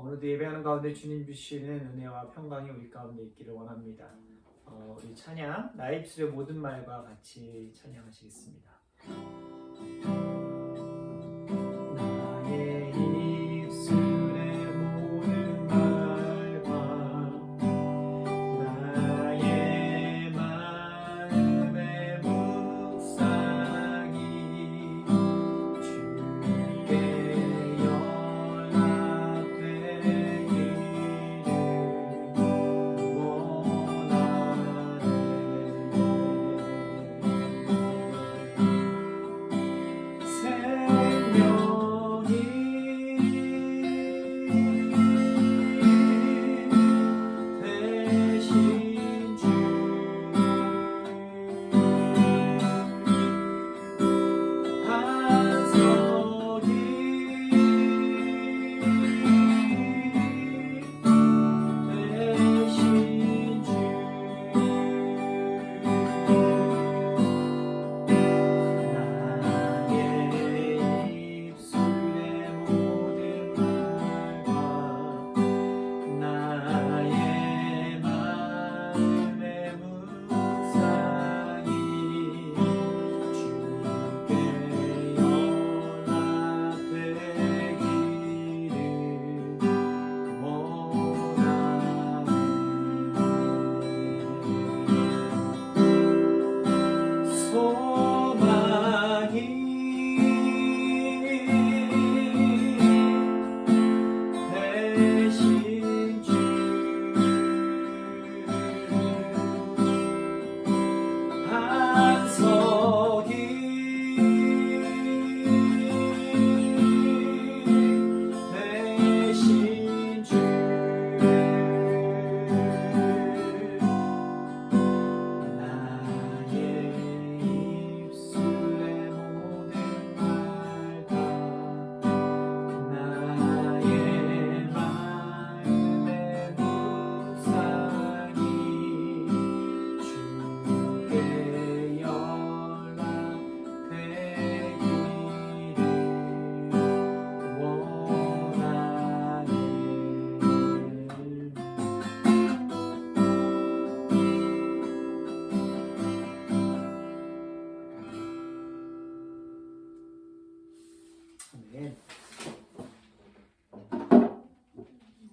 오늘도 예배하는 가운데 주님 주시는 은혜와 평강이 우리 가운데 있기를 원합니다. 우리 찬양 나의 입술의 모든 말과 같이 찬양하시겠습니다. 나의 입술의 모든 말과 나의 마음의 묵상이 주께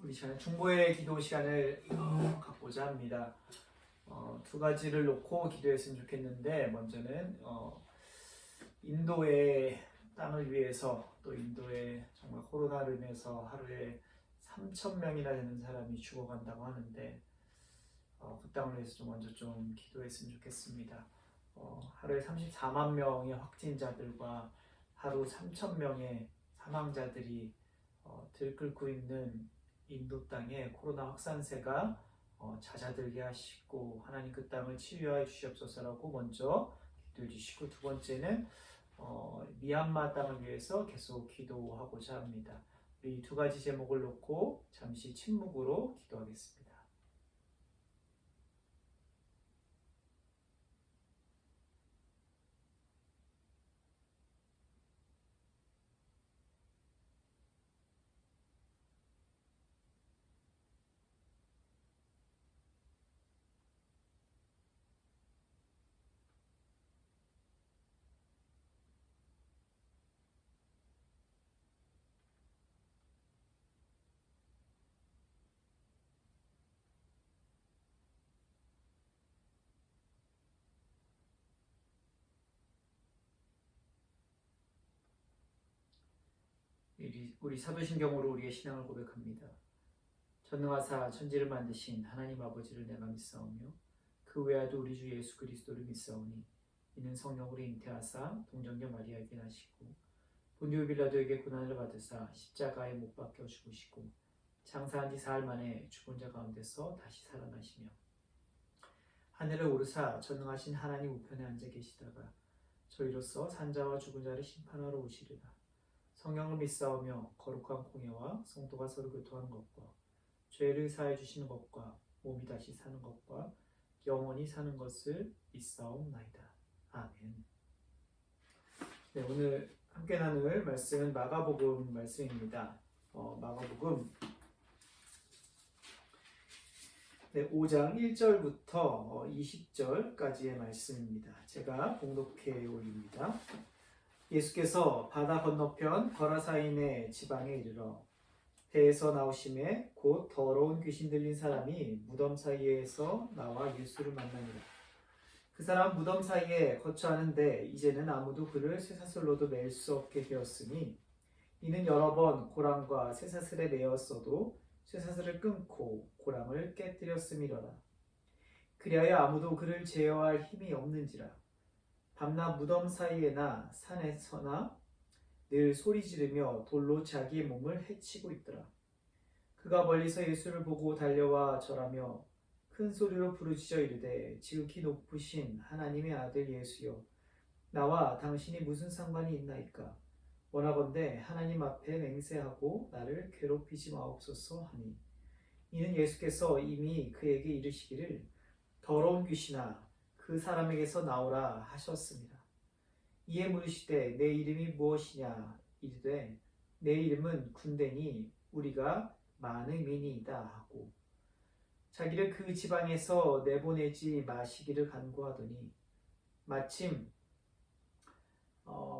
우리 중보의 기도 시간을 갖고자 합니다. 두 가지를 놓고 기도했으면 좋겠는데, 먼저는 인도의 땅을 위해서, 또 인도에 정말 코로나로 인해서 하루에 3,000명이나 되는 사람이 죽어간다고 하는데, 그 땅을 위해서 좀 먼저 좀 기도했으면 좋겠습니다. 하루에 34만 명의 확진자들과 하루 3,000명의 사망자들이 들끓고 있는 인도 땅에 코로나 확산세가 잦아들게 하시고, 하나님 그 땅을 치유하여 주시옵소서라고 먼저 기도해 주시고, 두 번째는 미얀마 땅을 위해서 계속 기도하고자 합니다. 이 두 가지 제목을 놓고 잠시 침묵으로 기도하겠습니다. 우리 사도신경으로 우리의 신앙을 고백합니다. 전능하사 천지를 만드신 하나님 아버지를 내가 믿사오며 그 외에도 우리 주 예수 그리스도를 믿사오니 이는 성령으로 잉태하사 동정녀 마리아에게 나시고 본디오 빌라도에게 고난을 받으사 십자가에 못 박혀 죽으시고 장사한 지 사흘 만에 죽은 자 가운데서 다시 살아나시며 하늘을 오르사 전능하신 하나님 우편에 앉아 계시다가 저희로서 산자와 죽은 자를 심판하러 오시리라. 성령을 믿사오며 거룩한 공예와 성도가 서로 교통하는 것과 죄를 사해 주시는 것과 몸이 다시 사는 것과 영원히 사는 것을 믿사옵나이다. 아멘. 네, 오늘 함께 나눌 말씀은 마가복음 말씀입니다. 마가복음 네, 5장 1절부터 20절까지의 말씀입니다. 제가 봉독해 올립니다. 예수께서 바다 건너편 거라사인의 지방에 이르러 배에서 나오심에 곧 더러운 귀신 들린 사람이 무덤 사이에서 나와 예수를 만나니라. 그 사람 무덤 사이에 거처하는데 이제는 아무도 그를 쇠사슬로도 맬 수 없게 되었으니 이는 여러 번 고랑과 쇠사슬에 매었어도 쇠사슬을 끊고 고랑을 깨뜨렸음이로라. 그리하여 아무도 그를 제어할 힘이 없는지라. 밤낮 무덤 사이에나 산에서나 늘 소리 지르며 돌로 자기의 몸을 해치고 있더라. 그가 멀리서 예수를 보고 달려와 절하며 큰 소리로 부르짖어 이르되 지극히 높으신 하나님의 아들 예수여, 나와 당신이 무슨 상관이 있나이까? 원하건대 하나님 앞에 맹세하고 나를 괴롭히지 마옵소서 하니, 이는 예수께서 이미 그에게 이르시기를 더러운 귀신아 그 사람에게서 나오라 하셨습니다. 이에 물으시되 내 이름이 무엇이냐? 이르되 내 이름은 군대니 우리가 많은 민이이다 하고 자기를 그 지방에서 내보내지 마시기를 간구하더니 마침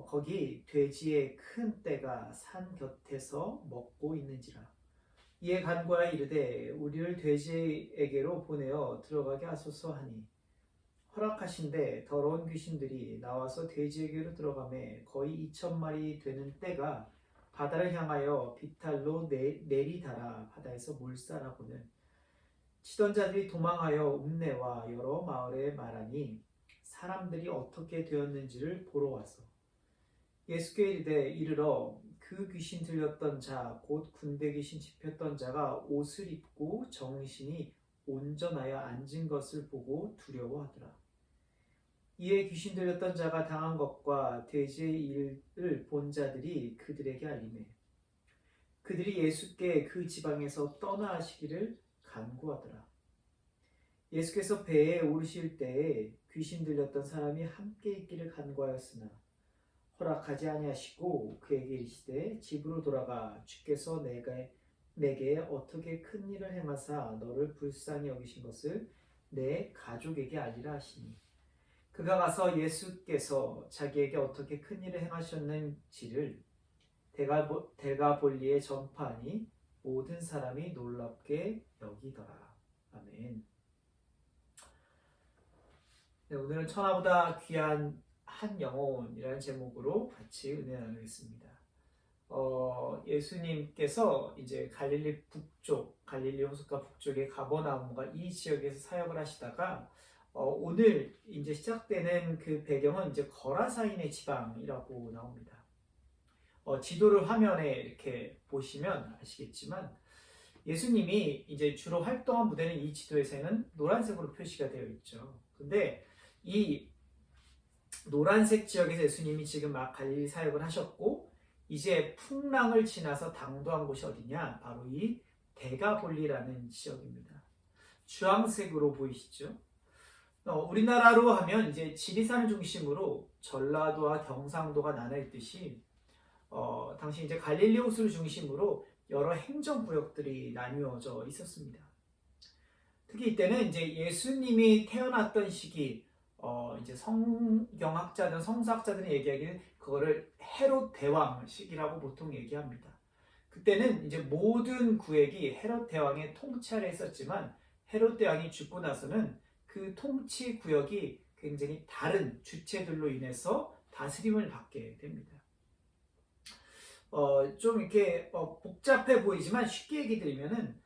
거기 돼지의 큰 떼가 산 곁에서 먹고 있는지라. 이에 간구하여 이르되 우리를 돼지에게로 보내어 들어가게 하소서 하니 허락하신데 더러운 귀신들이 나와서 돼지에게로 들어가매 거의 2,000마리 되는 떼가 바다를 향하여 비탈로 내리달아 바다에서 몰살하고는 치던 자들이 도망하여 읍내와 여러 마을에 말하니 사람들이 어떻게 되었는지를 보러 와서 예수께 이르되 이르러 그 귀신 들렸던 자 곧 군대 귀신 집혔던 자가 옷을 입고 정신이 온전하여 앉은 것을 보고 두려워하더라. 이에 귀신 들렸던 자가 당한 것과 돼지의 일을 본 자들이 그들에게 알리매 그들이 예수께 그 지방에서 떠나시기를 간구하더라. 예수께서 배에 오르실 때에 귀신 들렸던 사람이 함께 있기를 간구하였으나 허락하지 아니하시고 그에게 이르시되 집으로 돌아가 주께서 내게 어떻게 큰 일을 행하사 너를 불쌍히 여기신 것을 내 가족에게 알리라 하시니 그가 가서 예수께서 자기에게 어떻게 큰 일을 행하셨는지를 데가볼리에 전파하니 모든 사람이 놀랍게 여기더라. 아멘. 네, 오늘은 천하보다 귀한 한 영혼이라는 제목으로 같이 은혜 나누겠습니다. 예수님께서 이제 갈릴리 북쪽, 갈릴리 호숫가 북쪽의 가버나움과 이 지역에서 사역을 하시다가 오늘 이제 시작되는 그 배경은 이제 거라사인의 지방이라고 나옵니다. 지도를 화면에 이렇게 보시면 아시겠지만 예수님이 이제 주로 활동한 무대는 이 지도에서는 노란색으로 표시가 되어 있죠. 근데 이 노란색 지역에서 예수님이 지금 막 갈릴리 사역을 하셨고 이제 풍랑을 지나서 당도한 곳이 어디냐? 바로 이 데가볼리라는 지역입니다. 주황색으로 보이시죠? 우리나라로 하면 이제 지리산을 중심으로 전라도와 경상도가 나눠 있듯이 당시 이제 갈릴리 호수를 중심으로 여러 행정구역들이 나뉘어져 있었습니다. 특히 이때는 이제 예수님이 태어났던 시기, 이제 성경학자든 성서학자들이 얘기하기는 그거를 헤롯 대왕 시기라고 보통 얘기합니다. 그때는 이제 모든 구역이 헤롯 대왕의 통치 아래 있었지만 헤롯 대왕이 죽고 나서는 그 통치 구역이 굉장히 다른 주체들로 인해서 다스림을 받게 됩니다. 좀 이렇게 복잡해 보이지만 쉽게 얘기 드리면은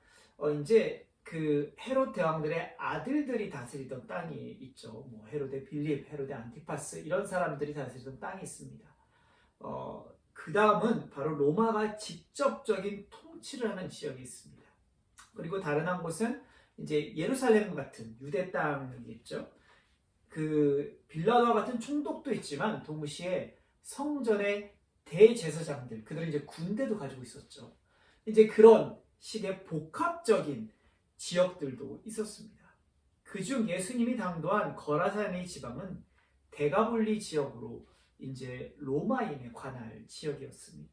이제 그 헤롯 대왕들의 아들들이 다스리던 땅이 있죠. 뭐 헤로데 빌립, 헤로데 안티파스 이런 사람들이 다스리던 땅이 있습니다. 그 다음은 바로 로마가 직접적인 통치를 하는 지역이 있습니다. 그리고 다른 한 곳은 이제 예루살렘 같은 유대 땅이 있죠. 그 빌라도와 같은 총독도 있지만 동시에 성전의 대제사장들, 그들은 이제 군대도 가지고 있었죠. 이제 그런 식의 복합적인 지역들도 있었습니다. 그중 예수님이 당도한 거라사인의 지방은 데가볼리 지역으로 이제 로마인에 관할 지역이었습니다.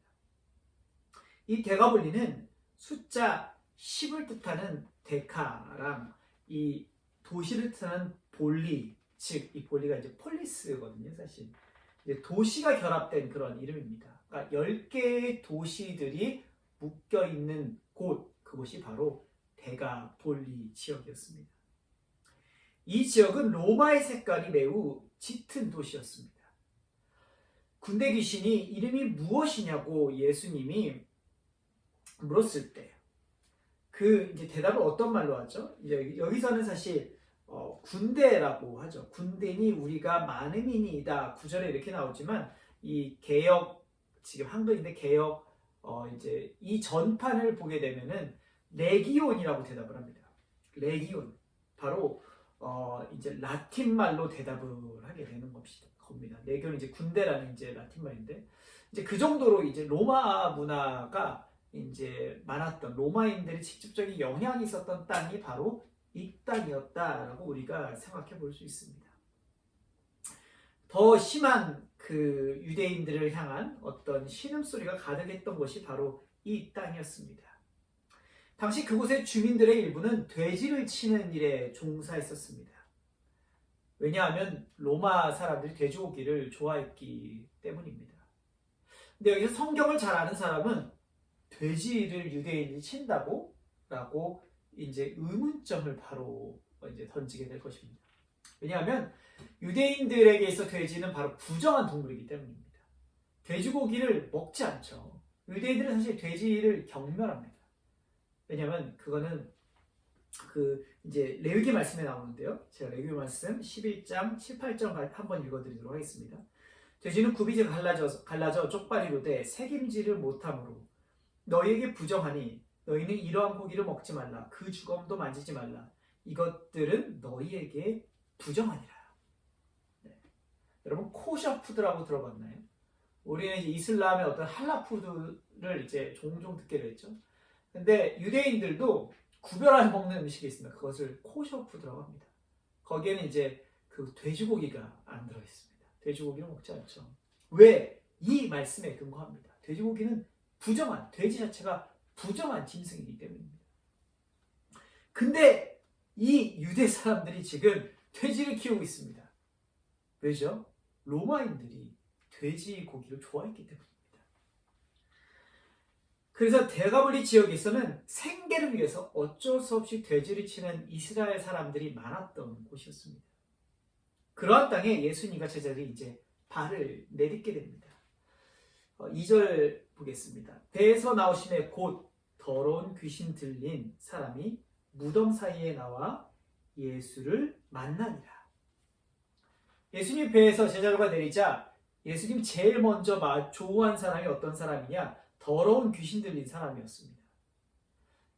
이 데가볼리는 숫자 10을 뜻하는 데카랑 이 도시를 뜻하는 볼리, 즉 이 볼리가 이제 폴리스거든요, 사실. 이제 도시가 결합된 그런 이름입니다. 그러니까 10개의 도시들이 묶여 있는 곳, 그곳이 바로 데가폴리 지역이었습니다. 이 지역은 로마의 색깔이 매우 짙은 도시였습니다. 군대 귀신이 이름이 무엇이냐고 예수님이 물었을 때 그 이제 대답을 어떤 말로 하죠? 이제 여기서는 사실 군대라고 하죠. 군대니 우리가 많음이니이다. 구절에 이렇게 나오지만 이 개역, 지금 한글인데 개역 이제 이 전판을 보게 되면은 레기온이라고 대답을 합니다. 레기온, 바로 이제 라틴 말로 대답을 하게 되는 겁니다. 레기온 이제 군대라는 이제 라틴 말인데 이제 그 정도로 이제 로마 문화가 이제 많았던, 로마인들이 직접적인 영향이 있었던 땅이 바로 이 땅이었다라고 우리가 생각해 볼 수 있습니다. 더 심한 그 유대인들을 향한 어떤 신음소리가 가득했던 곳이 바로 이 땅이었습니다. 당시 그곳의 주민들의 일부는 돼지를 치는 일에 종사했었습니다. 왜냐하면 로마 사람들이 돼지고기를 좋아했기 때문입니다. 근데 여기서 성경을 잘 아는 사람은 돼지를 유대인이 친다고? 라고 이제 의문점을 바로 이제 던지게 될 것입니다. 왜냐하면 유대인들에게 있어 돼지는 바로 부정한 동물이기 때문입니다. 돼지고기를 먹지 않죠. 유대인들은 사실 돼지를 경멸합니다. 왜냐하면 그거는 그 이제 레위기 말씀에 나오는데요. 제가 레위기 말씀 11장 18절 한번 읽어드리도록 하겠습니다. 돼지는 굽이져 갈라져 쪽발이로 돼 새김질을 못하므로 너희에게 부정하니 너희는 이러한 고기를 먹지 말라. 그 주검도 만지지 말라. 이것들은 너희에게 부정하니라. 네. 여러분 코셔푸드라고 들어봤나요? 우리는 이제 이슬람의 어떤 할라푸드를 이제 종종 듣게 됐죠. 근데 유대인들도 구별하여 먹는 음식이 있습니다. 그것을 코셔푸드라고 합니다. 거기에는 이제 그 돼지고기가 안 들어있습니다. 돼지고기를 먹지 않죠. 왜? 이 말씀에 근거합니다. 돼지고기는 부정한, 돼지 자체가 부정한 짐승이기 때문입니다. 근데 이 유대 사람들이 지금 돼지를 키우고 있습니다. 왜죠? 로마인들이 돼지 고기를 좋아했기 때문입니다. 그래서 데가볼리 지역에서는 생계를 위해서 어쩔 수 없이 돼지를 치는 이스라엘 사람들이 많았던 곳이었습니다. 그러한 땅에 예수님과 제자들이 이제 발을 내딛게 됩니다. 2절 보겠습니다. 배에서 나오심에 곧 더러운 귀신 들린 사람이 무덤 사이에 나와 예수를 만나니라. 예수님 배에서 제자들과 내리자 예수님 제일 먼저 조우한 사람이 어떤 사람이냐? 더러운 귀신 들린 사람이었습니다.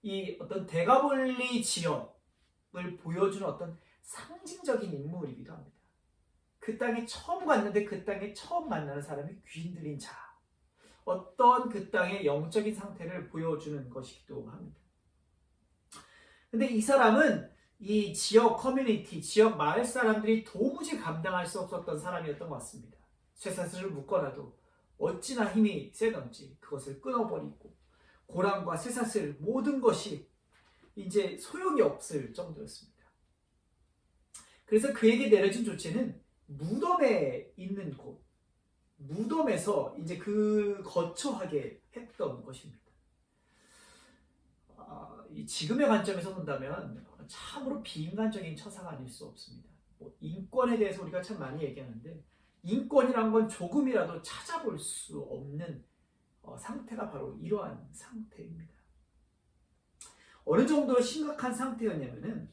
이 어떤 데가볼리 지역을 보여주는 어떤 상징적인 인물이기도 합니다. 그 땅에 처음 갔는데 그 땅에 처음 만나는 사람이 귀신 들린 자. 어떤 그 땅의 영적인 상태를 보여주는 것이기도 합니다. 근데 이 사람은 이 지역 커뮤니티, 지역 마을 사람들이 도무지 감당할 수 없었던 사람이었던 것 같습니다. 쇠사슬을 묶어놔도 어찌나 힘이 세던지 그것을 끊어버리고 고랑과 쇠사슬 모든 것이 이제 소용이 없을 정도였습니다. 그래서 그에게 내려진 조치는 무덤에 있는 곳, 무덤에서 이제 그 거처하게 했던 것입니다. 지금의 관점에서 본다면 참으로 비인간적인 처사가 아닐 수 없습니다. 인권에 대해서 우리가 참 많이 얘기하는데 인권이란 건 조금이라도 찾아볼 수 없는 상태가 바로 이러한 상태입니다. 어느 정도로 심각한 상태였냐면은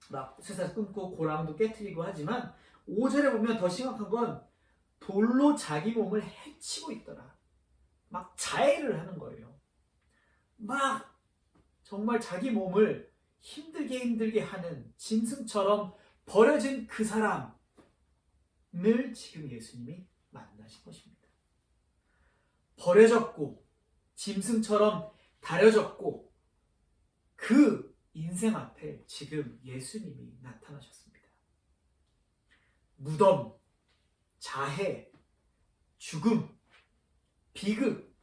막 쇠사슬 끊고 고랑도 깨트리고 하지만 5절에 보면 더 심각한 건 돌로 자기 몸을 해치고 있더라. 막 자해를 하는 거예요. 막 정말 자기 몸을 힘들게 하는 짐승처럼 버려진 그 사람을 지금 예수님이 만나신 것입니다. 버려졌고 짐승처럼 다려졌고 그 인생 앞에 지금 예수님이 나타나셨습니다. 무덤, 자해, 죽음, 비극,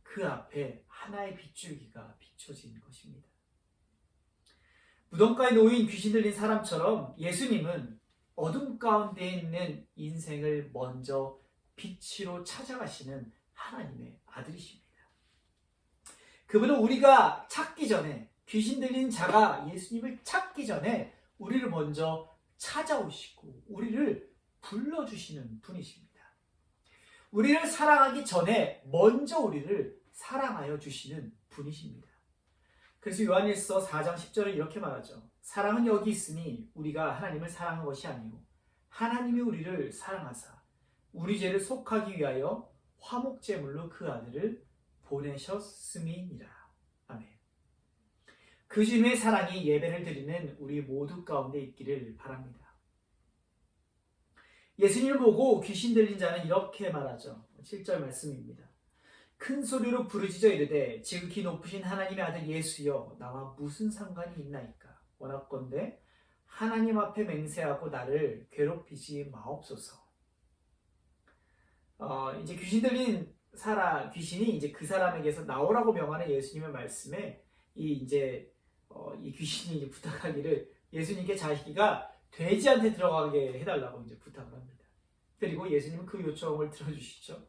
그 앞에 하나의 빗줄기가 비춰진 것입니다. 무덤가에 놓인 귀신 들린 사람처럼 예수님은 어둠 가운데 있는 인생을 먼저 빛으로 찾아가시는 하나님의 아들이십니다. 그분은 우리가 찾기 전에, 귀신 들린 자가 예수님을 찾기 전에 우리를 먼저 찾아오시고 우리를 불러주시는 분이십니다. 우리를 사랑하기 전에 먼저 우리를 사랑하여 주시는 분이십니다. 그래서 요한일서 4장 10절을 이렇게 말하죠. 사랑은 여기 있으니 우리가 하나님을 사랑한 것이 아니요 하나님이 우리를 사랑하사 우리 죄를 속하기 위하여 화목제물로 그 아들을 보내셨음이니라. 아멘. 그 주님의 사랑이 예배를 드리는 우리 모두 가운데 있기를 바랍니다. 예수님을 보고 귀신 들린 자는 이렇게 말하죠. 7절 말씀입니다. 큰 소리로 부르짖어 이르되 지극히 높으신 하나님의 아들 예수여 나와 무슨 상관이 있나이까. 원하건대 하나님 앞에 맹세하고 나를 괴롭히지 마옵소서. 이제 귀신 들린 귀신이 이제 그 사람에게서 나오라고 명하는 예수님의 말씀에 이 귀신이 이제 부탁하기를 예수님께 자기가 돼지한테 들어가게 해달라고 이제 부탁을 합니다. 그리고 예수님은 그 요청을 들어주시죠.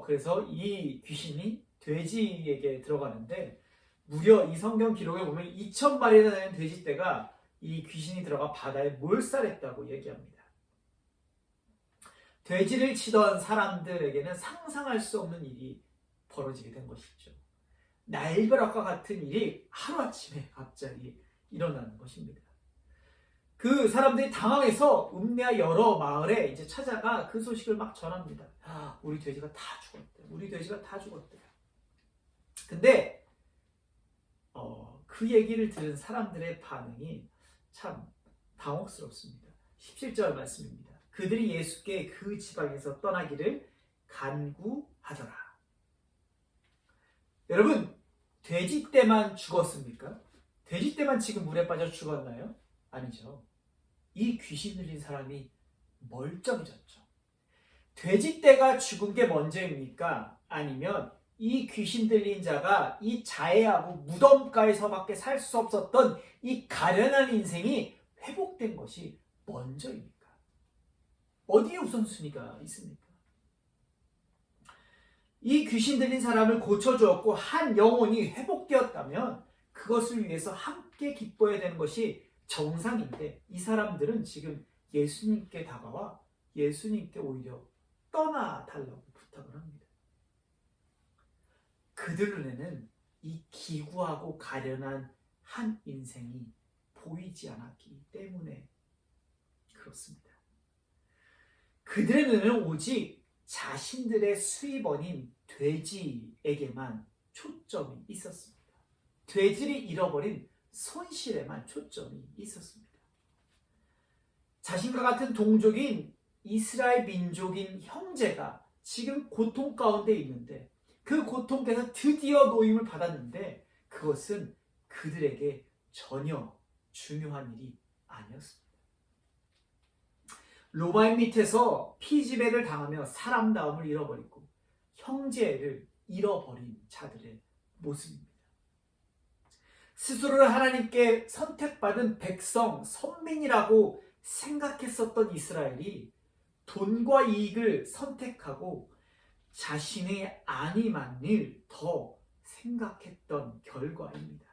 그래서 이 귀신이 돼지에게 들어가는데 무려 이 성경 기록에 보면 2,000마리나 되는 돼지떼가 이 귀신이 들어가 바다에 몰살했다고 얘기합니다. 돼지를 치던 사람들에게는 상상할 수 없는 일이 벌어지게 된 것이죠. 날벼락과 같은 일이 하루아침에 갑자기 일어나는 것입니다. 그 사람들이 당황해서 읍내와 여러 마을에 이제 찾아가 그 소식을 막 전합니다. 우리 돼지가 다 죽었대. 우리 돼지가 다 죽었대. 근데 그 얘기를 들은 사람들의 반응이 참 당혹스럽습니다. 17절 말씀입니다. 그들이 예수께 그 지방에서 떠나기를 간구하더라. 여러분, 돼지 떼만 죽었습니까? 돼지 떼만 지금 물에 빠져 죽었나요? 아니죠. 이 귀신 들린 사람이 멀쩡해졌죠. 돼지 떼가 죽은 게 먼저입니까? 아니면 이 귀신 들린 자가 이 자해하고 무덤가에서밖에 살 수 없었던 이 가련한 인생이 회복된 것이 먼저입니까? 어디에 우선순위가 있습니까? 이 귀신 들린 사람을 고쳐주었고 한 영혼이 회복되었다면 그것을 위해서 함께 기뻐해야 되는 것이 정상인데 이 사람들은 지금 예수님께 다가와 예수님께 오히려 떠나달라고 부탁을 합니다. 그들 눈에는 이 기구하고 가련한 한 인생이 보이지 않았기 때문에 그렇습니다. 그들의 눈에는 오직 자신들의 수입원인 돼지에게만 초점이 있었습니다. 돼지를 잃어버린 손실에만 초점이 있었습니다. 자신과 같은 동족인 이스라엘 민족인 형제가 지금 고통 가운데 있는데 그 고통께서 드디어 노임을 받았는데 그것은 그들에게 전혀 중요한 일이 아니었습니다. 로마인 밑에서 피지배를 당하며 사람다움을 잃어버리고 형제를 잃어버린 자들의 모습입니다. 스스로를 하나님께 선택받은 백성, 선민이라고 생각했었던 이스라엘이 돈과 이익을 선택하고 자신의 안위만을 더 생각했던 결과입니다.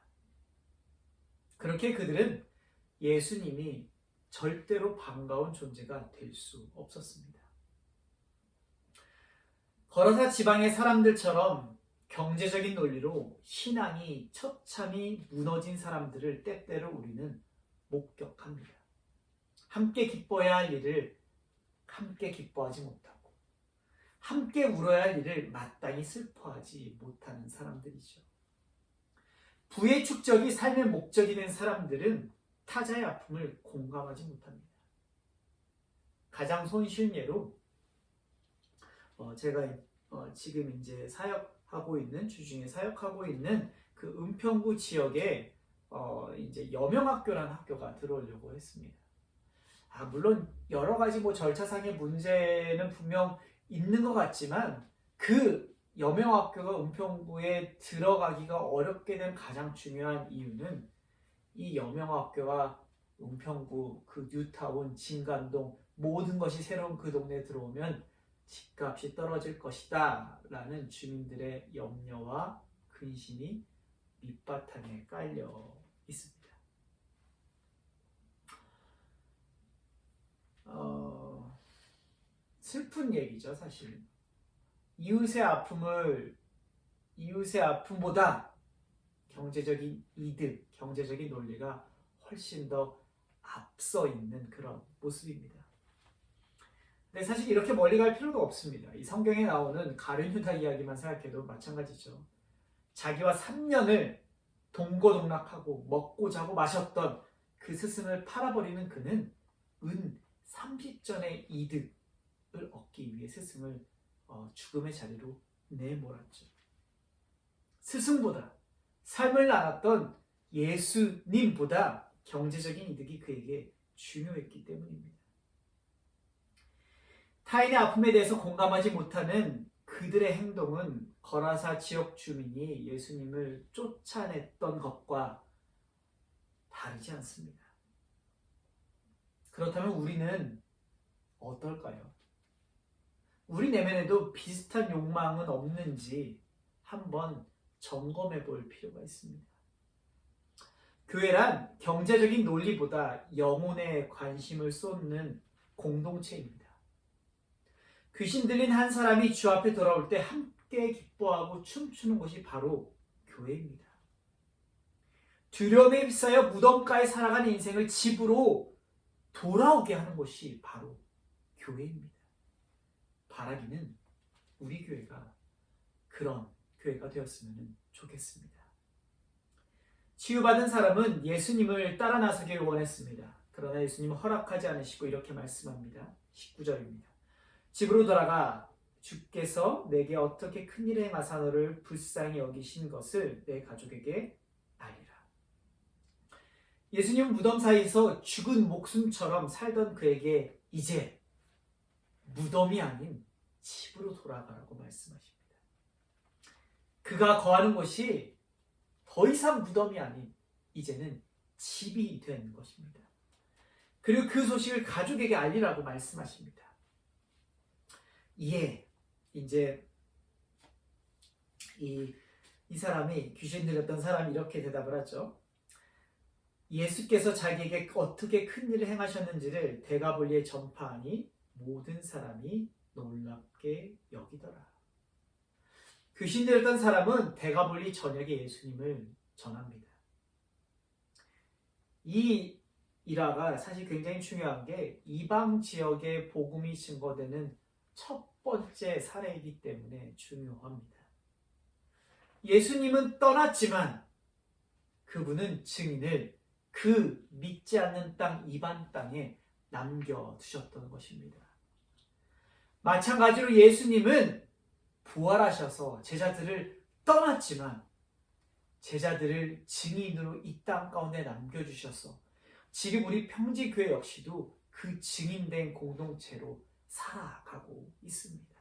그렇게 그들은 예수님이 절대로 반가운 존재가 될 수 없었습니다. 거라사 지방의 사람들처럼 경제적인 논리로 신앙이 처참히 무너진 사람들을 때때로 우리는 목격합니다. 함께 기뻐해야 할 일을 함께 기뻐하지 못하고 함께 울어야 할 일을 마땅히 슬퍼하지 못하는 사람들이죠. 부의 축적이 삶의 목적이 된 사람들은 타자의 아픔을 공감하지 못합니다. 가장 손쉬운 예로 제가 지금 이제 사역하고 있는 주중에 사역하고 있는 그 은평구 지역에 이제 여명학교라는 학교가 들어오려고 했습니다. 물론 여러 가지 절차상의 문제는 분명 있는 것 같지만 그 여명학교가 은평구에 들어가기가 어렵게 된 가장 중요한 이유는 이 여명학교와 은평구, 그 뉴타운, 진간동 모든 것이 새로운 그 동네에 들어오면 집값이 떨어질 것이다 라는 주민들의 염려와 근심이 밑바탕에 깔려 있습니다. 슬픈 얘기죠, 사실. 이웃의 아픔보다 경제적인 이득, 경제적인 논리가 훨씬 더 앞서 있는 그런 모습입니다. 근데 사실 이렇게 멀리 갈 필요도 없습니다. 이 성경에 나오는 가룟 유다 이야기만 생각해도 마찬가지죠. 자기와 3년을 동고동락하고 먹고 자고 마셨던 그 스승을 팔아버리는 그는 은 30전의 이득을 얻기 위해 스승을 죽음의 자리로 내몰았죠. 스승보다 삶을 나눴던 예수님보다 경제적인 이득이 그에게 중요했기 때문입니다. 타인의 아픔에 대해서 공감하지 못하는 그들의 행동은 거라사 지역 주민이 예수님을 쫓아냈던 것과 다르지 않습니다. 그렇다면 우리는 어떨까요? 우리 내면에도 비슷한 욕망은 없는지 한번 점검해 볼 필요가 있습니다. 교회란 경제적인 논리보다 영혼에 관심을 쏟는 공동체입니다. 귀신 들린 한 사람이 주 앞에 돌아올 때 함께 기뻐하고 춤추는 곳이 바로 교회입니다. 두려움에 휩싸여 무덤가에 살아간 인생을 집으로 돌아오게 하는 곳이 바로 교회입니다. 바라기는 우리 교회가 그런 교회가 되었으면 좋겠습니다. 치유받은 사람은 예수님을 따라 나서길 원했습니다. 그러나 예수님은 허락하지 않으시고 이렇게 말씀합니다. 19절입니다. 집으로 돌아가 주께서 내게 어떻게 큰 일을 행하사 너를 불쌍히 여기신 것을 내 가족에게 알리라. 예수님은 무덤 사이에서 죽은 목숨처럼 살던 그에게 이제 무덤이 아닌 집으로 돌아가라고 말씀하십니다. 그가 거하는 곳이 더 이상 무덤이 아닌 이제는 집이 된 것입니다. 그리고 그 소식을 가족에게 알리라고 말씀하십니다. 이에 이제 이 사람이 귀신 들렸던 사람이 이렇게 대답을 하죠. 예수께서 자기에게 어떻게 큰 일을 행하셨는지를 데가볼리에 전파하니 모든 사람이 놀랍게 여기더라. 귀신 들렸던 사람은 데가볼리 전역에 예수님을 전합니다. 이 일화가 사실 굉장히 중요한 게 이방 지역에 복음이 증거되는 첫 번째 사례이기 때문에 중요합니다. 예수님은 떠났지만 그분은 증인을 그 믿지 않는 땅 이방 땅에 남겨두셨던 것입니다. 마찬가지로 예수님은 부활하셔서 제자들을 떠났지만 제자들을 증인으로 이 땅 가운데 남겨주셔서 지금 우리 평지교회 역시도 그 증인된 공동체로 살아가고 있습니다.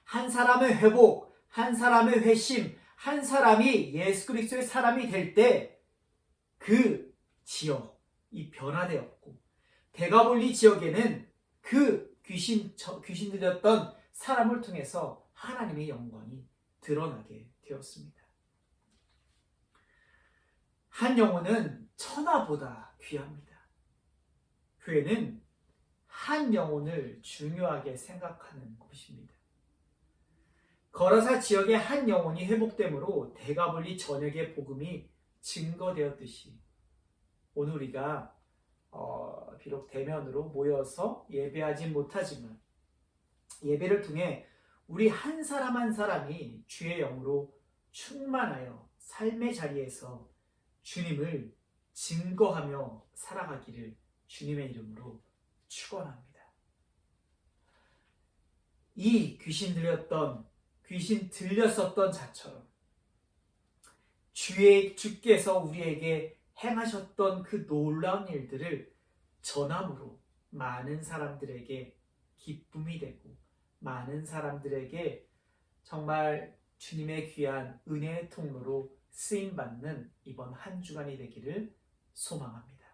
한 사람의 회복, 한 사람의 회심, 한 사람이 예수 그리스도의 사람이 될 때 그 지역이 변화되었고 데가볼리 지역에는 그 귀신 들렸던 사람을 통해서 하나님의 영광이 드러나게 되었습니다. 한 영혼은 천하보다 귀합니다. 교회는 한 영혼을 중요하게 생각하는 곳입니다. 거라사 지역의 한 영혼이 회복되므로 데가볼리 전역의 복음이 증거되었듯이 오늘 우리가 비록 대면으로 모여서 예배하지 못하지만 예배를 통해 우리 한 사람 한 사람이 주의 영으로 충만하여 삶의 자리에서 주님을 증거하며 살아가기를 주님의 이름으로 축원합니다. 이 귀신 들렸었던 자처럼 주께서 우리에게 행하셨던 그 놀라운 일들을 전함으로 많은 사람들에게 기쁨이 되고 많은 사람들에게 정말 주님의 귀한 은혜의 통로로 쓰임받는 이번 한 주간이 되기를 소망합니다.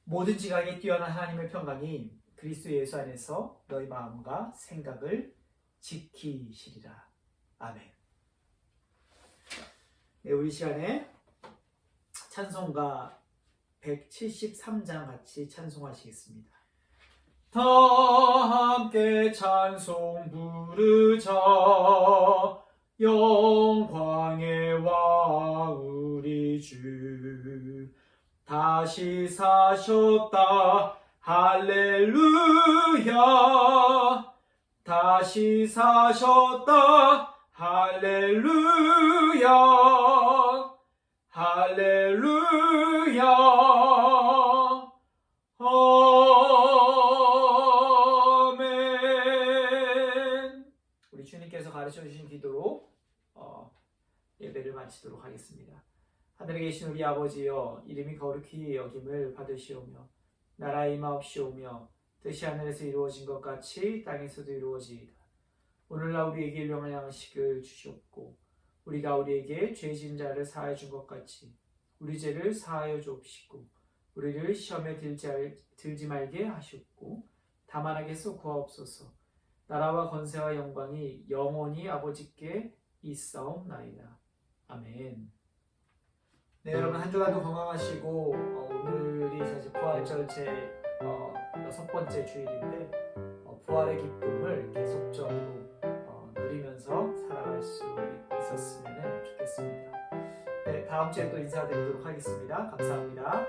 모든 지각에 뛰어난 하나님의 평강이 그리스도 예수 안에서 너희 마음과 생각을 지키시리라. 아멘. 네, 우리 시간에 찬송가 173장 같이 찬송하시겠습니다. 다 함께 찬송 부르자. 영광의 왕 우리 주 다시 사셨다. 할렐루야. 다시 사셨다. 할렐루야. 할렐루야. 아멘. 우리 주님께서 가르쳐 주신 기도로 예배를 마치도록 하겠습니다. 하늘에 계신 우리 아버지여, 이름이 거룩히 여김을 받으시오며 나라의 임하옵시오며 뜻이 하늘에서 이루어진 것 같이 땅에서도 이루어지이다. 오늘날 우리에게 일용할 양식을 주시옵고 우리가 우리에게 죄 지은 자를 사하여 준 것 같이 우리 죄를 사하여 주옵시고 우리를 시험에 들지 말게 하시옵고 다만 악에서 구하옵소서. 나라와 권세와 영광이 영원히 아버지께 있사옵나이다. 아멘. 네, 여러분 한 주간도 건강하시고 오늘이 사실 부활절 제 6번째 주일인데 부활의 기쁨을 계속적으로 누리면서 살아갈 수 있었으면 좋겠습니다. 네, 다음 주에 또 인사드리도록 하겠습니다. 감사합니다.